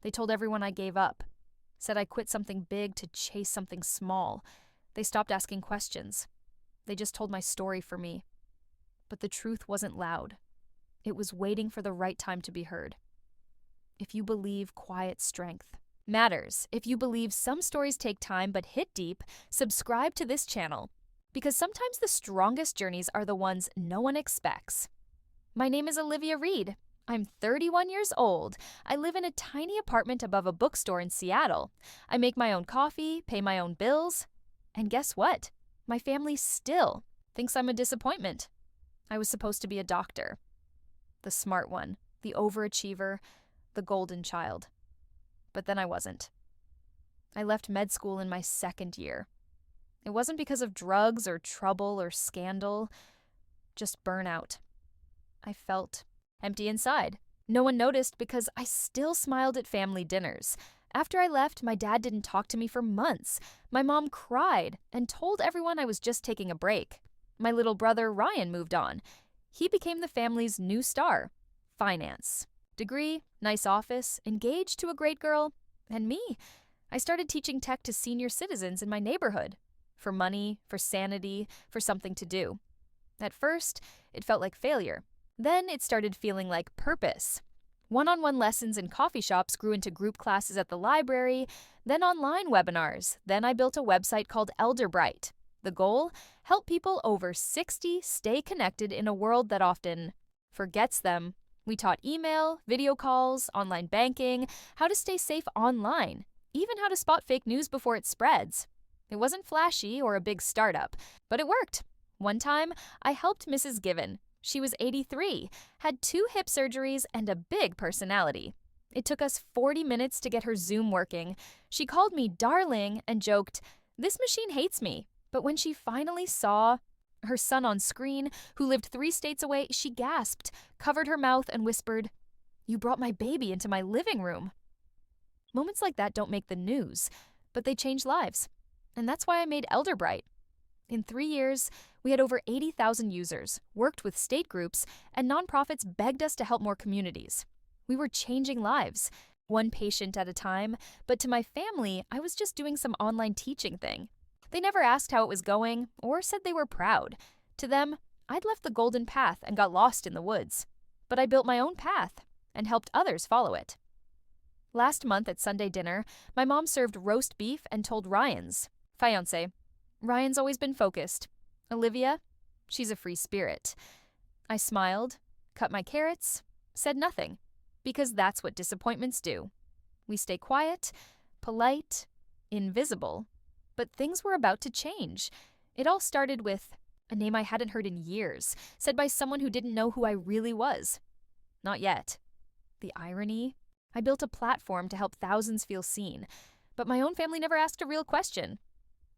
They told everyone I gave up, said I quit something big to chase something small. They stopped asking questions. They just told my story for me. But the truth wasn't loud. It was waiting for the right time to be heard. If you believe quiet strength matters, if you believe some stories take time but hit deep, subscribe to this channel. Because sometimes the strongest journeys are the ones no one expects. My name is Olivia Reed. I'm 31 years old. I live in a tiny apartment above a bookstore in Seattle. I make my own coffee, pay my own bills. And guess what? My family still thinks I'm a disappointment. I was supposed to be a doctor. The smart one, the overachiever, the golden child. But then I wasn't. I left med school in my second year. It wasn't because of drugs or trouble or scandal, just burnout. I felt empty inside. No one noticed because I still smiled at family dinners. After I left, my dad didn't talk to me for months. My mom cried and told everyone I was just taking a break. My little brother Ryan moved on. He became the family's new star. Finance. Degree, nice office, engaged to a great girl. And me. I started teaching tech to senior citizens in my neighborhood. For money, for sanity, for something to do. At first, it felt like failure. Then it started feeling like purpose. One-on-one lessons in coffee shops grew into group classes at the library, then online webinars. Then I built a website called Elderbright. The goal? Help people over 60 stay connected in a world that often forgets them. We taught email, video calls, online banking, how to stay safe online, even how to spot fake news before it spreads. It wasn't flashy or a big startup, but it worked. One time, I helped Mrs. Given. She was 83, had 2 hip surgeries, and a big personality. It took us 40 minutes to get her Zoom working. She called me darling and joked, "This machine hates me." But when she finally saw her son on screen, who lived 3 states away, she gasped, covered her mouth, and whispered, "You brought my baby into my living room." Moments like that don't make the news, but they change lives. And that's why I made Elderbright. In 3 years, we had over 80,000 users, worked with state groups, and nonprofits begged us to help more communities. We were changing lives, one patient at a time, but to my family, I was just doing some online teaching thing. They never asked how it was going or said they were proud. To them, I'd left the golden path and got lost in the woods. But I built my own path and helped others follow it. Last month at Sunday dinner, my mom served roast beef and told Ryan's, Fiancée, "Ryan's always been focused. Olivia, she's a free spirit." I smiled, cut my carrots, said nothing, because that's what disappointments do. We stay quiet, polite, invisible, but things were about to change. It all started with a name I hadn't heard in years, said by someone who didn't know who I really was. Not yet. The irony? I built a platform to help thousands feel seen, but my own family never asked a real question.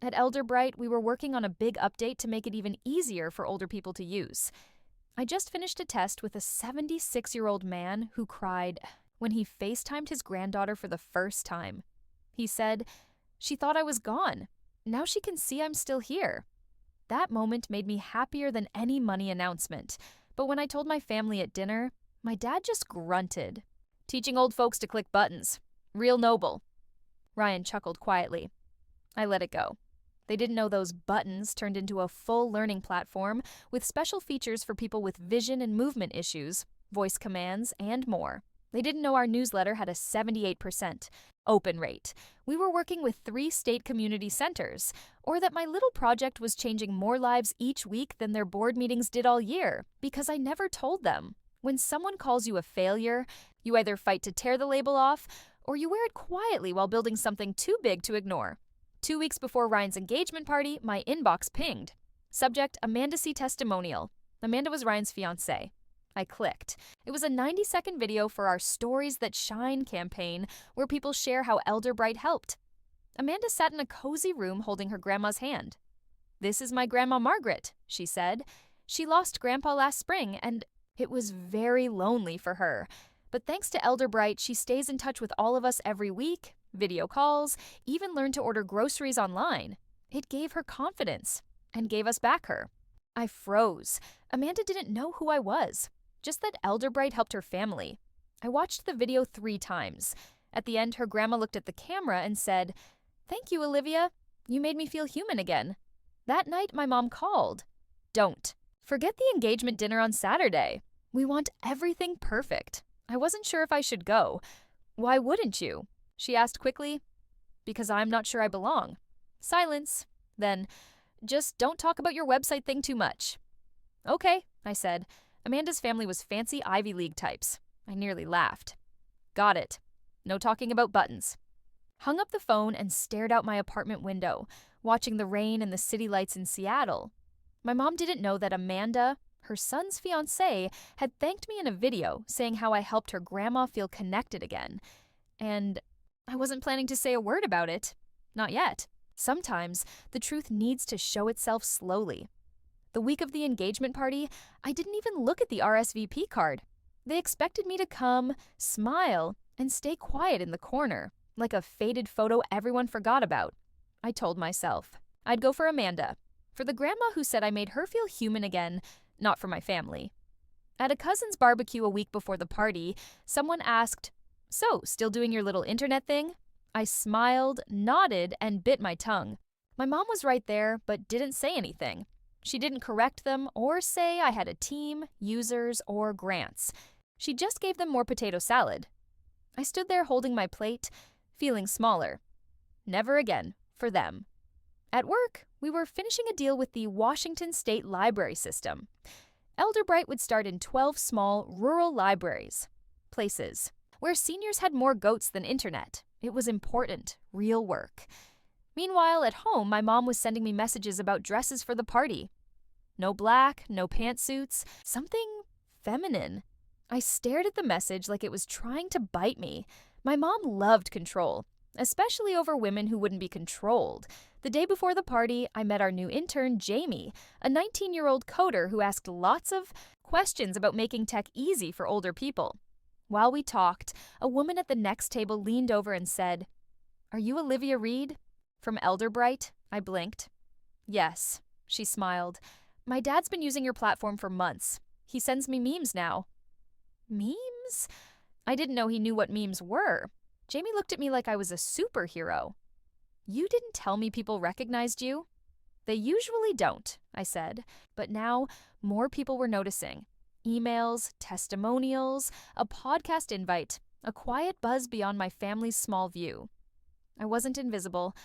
At Elderbright, we were working on a big update to make it even easier for older people to use. I just finished a test with a 76-year-old man who cried when he FaceTimed his granddaughter for the first time. He said, "She thought I was gone. Now she can see I'm still here." That moment made me happier than any money announcement. But when I told my family at dinner, my dad just grunted. "Teaching old folks to click buttons. Real noble." Ryan chuckled quietly. I let it go. They didn't know those buttons turned into a full learning platform with special features for people with vision and movement issues, voice commands, and more. They didn't know our newsletter had a 78% open rate. We were working with 3 state community centers, or that my little project was changing more lives each week than their board meetings did all year, because I never told them. When someone calls you a failure, you either fight to tear the label off, or you wear it quietly while building something too big to ignore. 2 weeks before Ryan's engagement party, my inbox pinged. Subject, Amanda C. testimonial. Amanda was Ryan's fiancée. I clicked. It was a 90-second video for our Stories That Shine campaign where people share how Elderbright helped. Amanda sat in a cozy room holding her grandma's hand. "This is my grandma Margaret," she said. "She lost grandpa last spring and it was very lonely for her. But thanks to Elderbright, she stays in touch with all of us every week, video calls, even learned to order groceries online. It gave her confidence and gave us back her." I froze. Amanda didn't know who I was, just that Elderbright helped her family. I watched the video 3 times. At the end, her grandma looked at the camera and said, "Thank you, Olivia. You made me feel human again." That night, my mom called. Don't. Forget the engagement dinner on Saturday. We want everything perfect. I wasn't sure if I should go. Why wouldn't you? She asked quickly. Because I'm not sure I belong. Silence. Then, just don't talk about your website thing too much. Okay, I said. Amanda's family was fancy Ivy League types. I nearly laughed. Got it. No talking about buttons. Hung up the phone and stared out my apartment window, watching the rain and the city lights in Seattle. My mom didn't know that Amanda, her son's fiancée, had thanked me in a video saying how I helped her grandma feel connected again. And I wasn't planning to say a word about it. Not yet. Sometimes the truth needs to show itself slowly. The week of the engagement party, I didn't even look at the RSVP card. They expected me to come, smile, and stay quiet in the corner, like a faded photo everyone forgot about. I told myself I'd go for Amanda, for the grandma who said I made her feel human again, not for my family. At a cousin's barbecue a week before the party, someone asked, "So, still doing your little internet thing?" I smiled, nodded, and bit my tongue. My mom was right there, but didn't say anything. She didn't correct them or say I had a team, users, or grants. She just gave them more potato salad. I stood there holding my plate, feeling smaller. Never again, for them. At work, we were finishing a deal with the Washington State Library System. Elderbright would start in 12 small, rural libraries. Places where seniors had more goats than internet. It was important, real work. Meanwhile, at home, my mom was sending me messages about dresses for the party. No black, no pantsuits, something feminine. I stared at the message like it was trying to bite me. My mom loved control, especially over women who wouldn't be controlled. The day before the party, I met our new intern, Jamie, a 19-year-old coder who asked lots of questions about making tech easy for older people. While we talked, a woman at the next table leaned over and said, "Are you Olivia Reed?" From Elderbright, I blinked. "Yes," she smiled. "My dad's been using your platform for months. He sends me memes now." Memes? I didn't know he knew what memes were. Jamie looked at me like I was a superhero. "You didn't tell me people recognized you?" "They usually don't," I said. But now, more people were noticing. Emails, testimonials, a podcast invite, a quiet buzz beyond my family's small view. I wasn't invisible.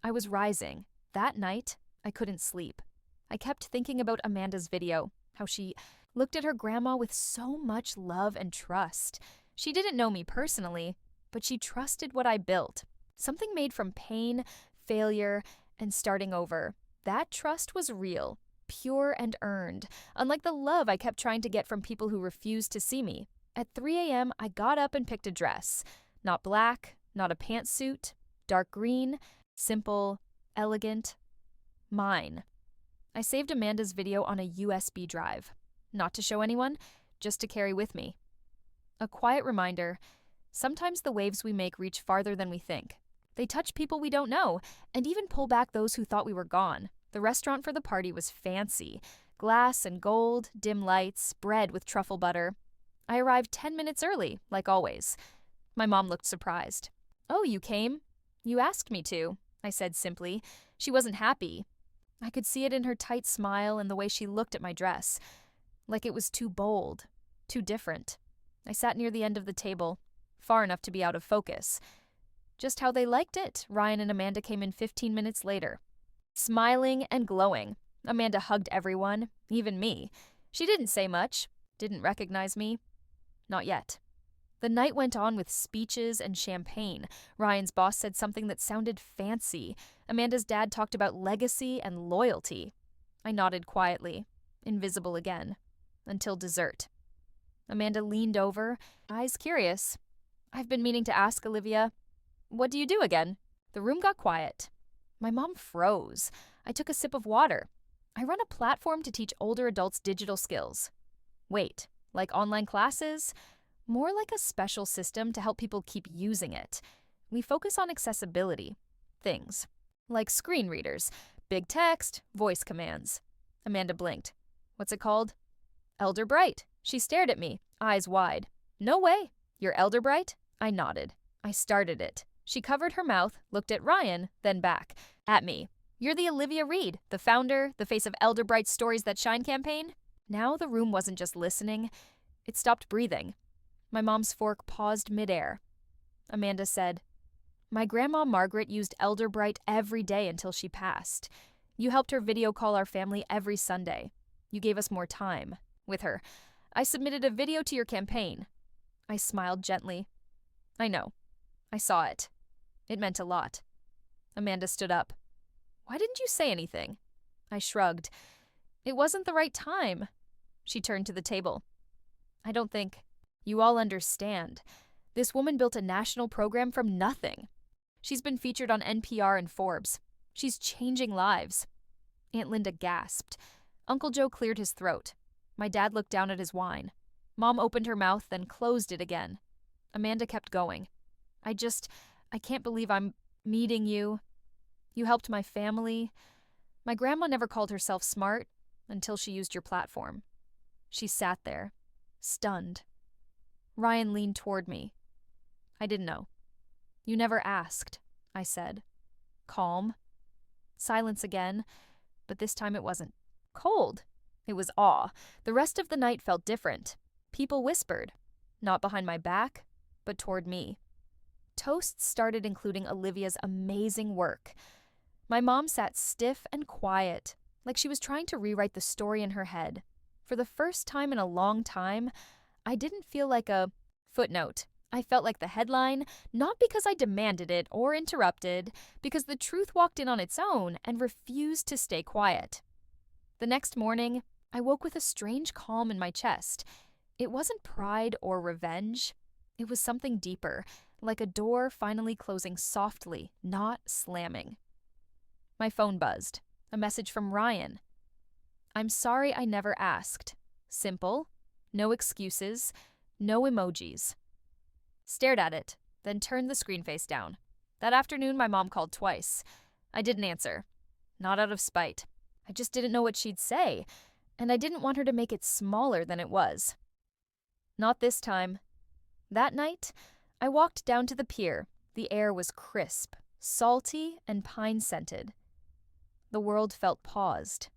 I was rising. That night, I couldn't sleep. I kept thinking about Amanda's video, how she looked at her grandma with so much love and trust. She didn't know me personally, but she trusted what I built. Something made from pain, failure, and starting over. That trust was real, pure and earned, unlike the love I kept trying to get from people who refused to see me. At 3 a.m., I got up and picked a dress. Not black, not a pantsuit, dark green, simple, elegant. Mine. I saved Amanda's video on a USB drive. Not to show anyone, just to carry with me. A quiet reminder, sometimes the waves we make reach farther than we think. They touch people we don't know, and even pull back those who thought we were gone. The restaurant for the party was fancy. Glass and gold, dim lights, bread with truffle butter. I arrived 10 minutes early, like always. My mom looked surprised. "Oh, you came? You asked me to," I said simply. She wasn't happy. I could see it in her tight smile and the way she looked at my dress. Like it was too bold, too different. I sat near the end of the table, far enough to be out of focus. Just how they liked it, Ryan and Amanda came in 15 minutes later. Smiling and glowing. Amanda hugged everyone, even me. She didn't say much, didn't recognize me. Not yet. The night went on with speeches and champagne. Ryan's boss said something that sounded fancy. Amanda's dad talked about legacy and loyalty. I nodded quietly, invisible again, until dessert. Amanda leaned over, eyes curious. "I've been meaning to ask, Olivia, what do you do again?" The room got quiet. My mom froze. I took a sip of water. "I run a platform to teach older adults digital skills." "Wait, like online classes?" "More like a special system to help people keep using it. We focus on accessibility. Things like screen readers, big text, voice commands." Amanda blinked. "What's it called?" "Elderbright." She stared at me, eyes wide. "No way. You're Elderbright?" I nodded. I started it. She covered her mouth, looked at Ryan, then back at me. You're the Olivia Reed, the founder, the face of Elderbright's Stories That Shine campaign? Now the room wasn't just listening, it stopped breathing. My mom's fork paused midair. Amanda said, "My grandma Margaret used Elderbright every day until she passed. You helped her video call our family every Sunday. You gave us more time with her. I submitted a video to your campaign." I smiled gently. "I know. I saw it. It meant a lot." Amanda stood up. "Why didn't you say anything?" I shrugged. "It wasn't the right time." She turned to the table. "I don't think you all understand. This woman built a national program from nothing. She's been featured on NPR and Forbes. She's changing lives." Aunt Linda gasped. Uncle Joe cleared his throat. My dad looked down at his wine. Mom opened her mouth, then closed it again. Amanda kept going. I can't believe I'm meeting you. You helped my family. My grandma never called herself smart until she used your platform." She sat there, stunned. Ryan leaned toward me. "I didn't know. You never asked," I said. Calm. Silence again, but this time it wasn't cold. It was awe. The rest of the night felt different. People whispered, not behind my back, but toward me. Toasts started including Olivia's amazing work. My mom sat stiff and quiet, like she was trying to rewrite the story in her head. For the first time in a long time, I didn't feel like a footnote. I felt like the headline, not because I demanded it or interrupted, because the truth walked in on its own and refused to stay quiet. The next morning, I woke with a strange calm in my chest. It wasn't pride or revenge. It was something deeper, like a door finally closing softly, not slamming. My phone buzzed. A message from Ryan. "I'm sorry I never asked. Simple. No excuses. No emojis." Stared at it, then turned the screen face down. That afternoon, my mom called twice. I didn't answer. Not out of spite. I just didn't know what she'd say, and I didn't want her to make it smaller than it was. Not this time. That night, I walked down to the pier. The air was crisp, salty, and pine-scented. The world felt paused,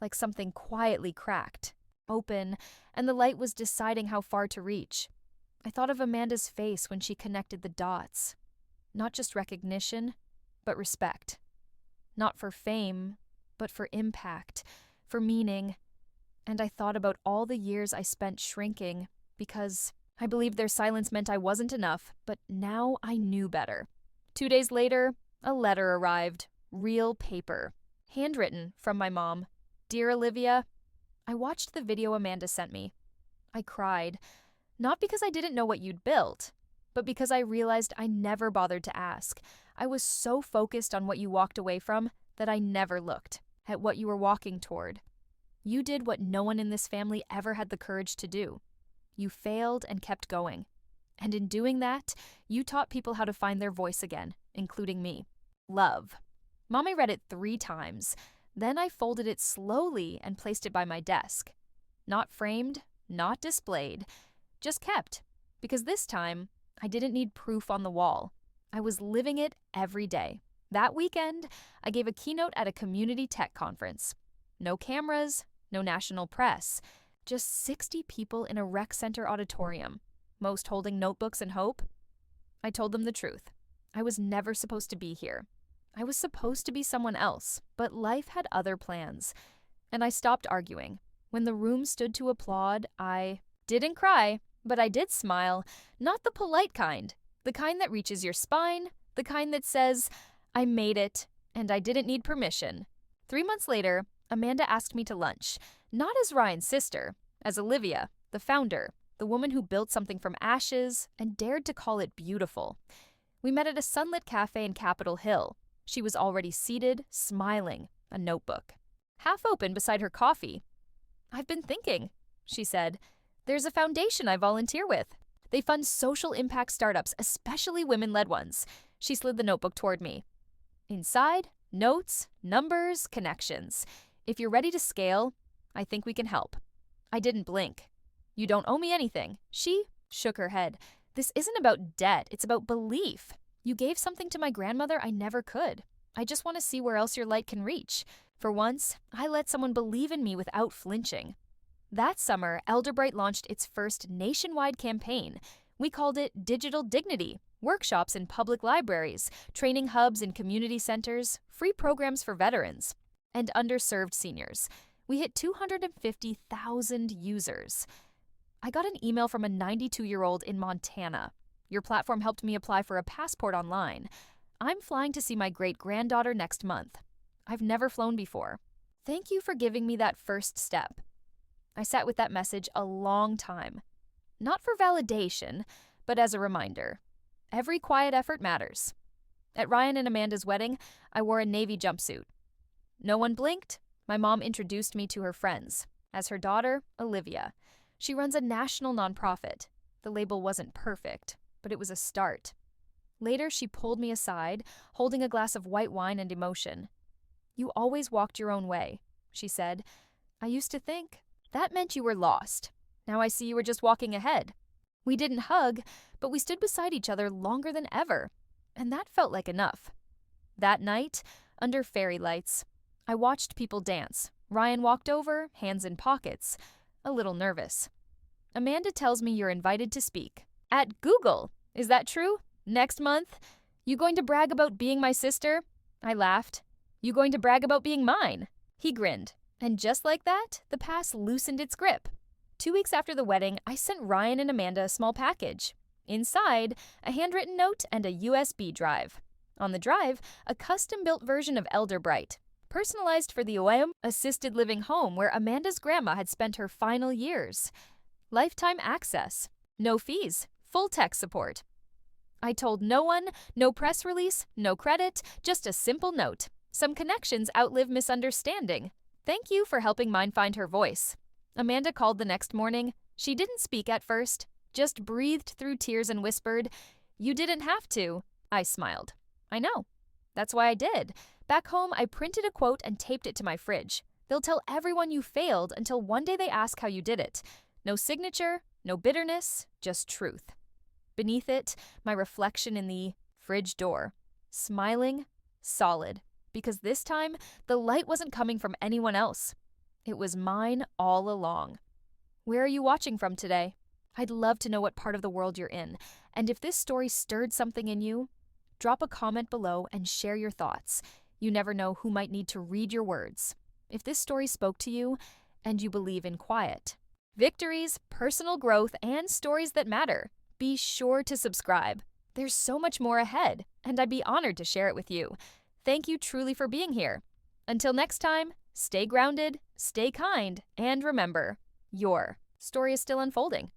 like something quietly cracked, open, and the light was deciding how far to reach. I thought of Amanda's face when she connected the dots. Not just recognition, but respect. Not for fame, but for impact, for meaning. And I thought about all the years I spent shrinking because I believed their silence meant I wasn't enough, but now I knew better. 2 days later, a letter arrived. Real paper. Handwritten from my mom. "Dear Olivia," I watched the video Amanda sent me. I cried. Not because I didn't know what you'd built, but because I realized I never bothered to ask. I was so focused on what you walked away from that I never looked at what you were walking toward. You did what no one in this family ever had the courage to do. You failed and kept going. And in doing that, you taught people how to find their voice again, including me. Love. Mommy read it 3 times. Then I folded it slowly and placed it by my desk. Not framed, not displayed, just kept. Because this time, I didn't need proof on the wall. I was living it every day. That weekend, I gave a keynote at a community tech conference. No cameras, no national press. Just 60 people in a rec center auditorium, most holding notebooks and hope. I told them the truth. I was never supposed to be here. I was supposed to be someone else, but life had other plans. And I stopped arguing. When the room stood to applaud, I didn't cry, but I did smile. Not the polite kind. The kind that reaches your spine. The kind that says, "I made it, and I didn't need permission." 3 months later, Amanda asked me to lunch. Not as Ryan's sister, as Olivia, the founder, the woman who built something from ashes and dared to call it beautiful. We met at a sunlit cafe in Capitol Hill. She was already seated, smiling, a notebook half open beside her coffee. "I've been thinking," she said. "There's a foundation I volunteer with. They fund social impact startups, especially women-led ones." She slid the notebook toward me. "Inside, notes, numbers, connections. If you're ready to scale, I think we can help." I didn't blink. "You don't owe me anything." She shook her head. This isn't about debt, it's about belief. You gave something to my grandmother I never could. I just want to see where else your light can reach. For once, I let someone believe in me without flinching. That summer, Elderbright launched its first nationwide campaign. We called it Digital Dignity. Workshops in public libraries, training hubs in community centers, free programs for veterans, and underserved seniors. We hit 250,000 users. I got an email from a 92-year-old in Montana. Your platform helped me apply for a passport online. I'm flying to see my great-granddaughter next month. I've never flown before. Thank you for giving me that first step. I sat with that message a long time. Not for validation, but as a reminder. Every quiet effort matters. At Ryan and Amanda's wedding, I wore a navy jumpsuit. No one blinked. My mom introduced me to her friends as her daughter, Olivia. She runs a national nonprofit. The label wasn't perfect, but it was a start. Later, she pulled me aside, holding a glass of white wine and emotion. You always walked your own way, she said. I used to think that meant you were lost. Now I see you were just walking ahead. We didn't hug, but we stood beside each other longer than ever, and that felt like enough. That night, under fairy lights, I watched people dance. Ryan walked over, hands in pockets, a little nervous. Amanda tells me you're invited to speak. At Google. Is that true? Next month? You going to brag about being my sister? I laughed. You going to brag about being mine? He grinned. And just like that, the pass loosened its grip. 2 weeks after the wedding, I sent Ryan and Amanda a small package. Inside, a handwritten note and a USB drive. On the drive, a custom-built version of Elderbright, personalized for the OM assisted living home where Amanda's grandma had spent her final years. Lifetime access. No fees. Full tech support. I told no one, no press release, no credit, just a simple note. Some connections outlive misunderstanding. Thank you for helping mine find her voice. Amanda called the next morning. She didn't speak at first, just breathed through tears and whispered, "You didn't have to." I smiled. I know. That's why I did. Back home, I printed a quote and taped it to my fridge. They'll tell everyone you failed until one day they ask how you did it. No signature, no bitterness, just truth. Beneath it, my reflection in the fridge door. Smiling, solid. Because this time, the light wasn't coming from anyone else. It was mine all along. Where are you watching from today? I'd love to know what part of the world you're in. And if this story stirred something in you, drop a comment below and share your thoughts. You never know who might need to read your words. If this story spoke to you and you believe in quiet, victories, personal growth, and stories that matter, be sure to subscribe. There's so much more ahead, and I'd be honored to share it with you. Thank you truly for being here. Until next time, stay grounded, stay kind, and remember, your story is still unfolding.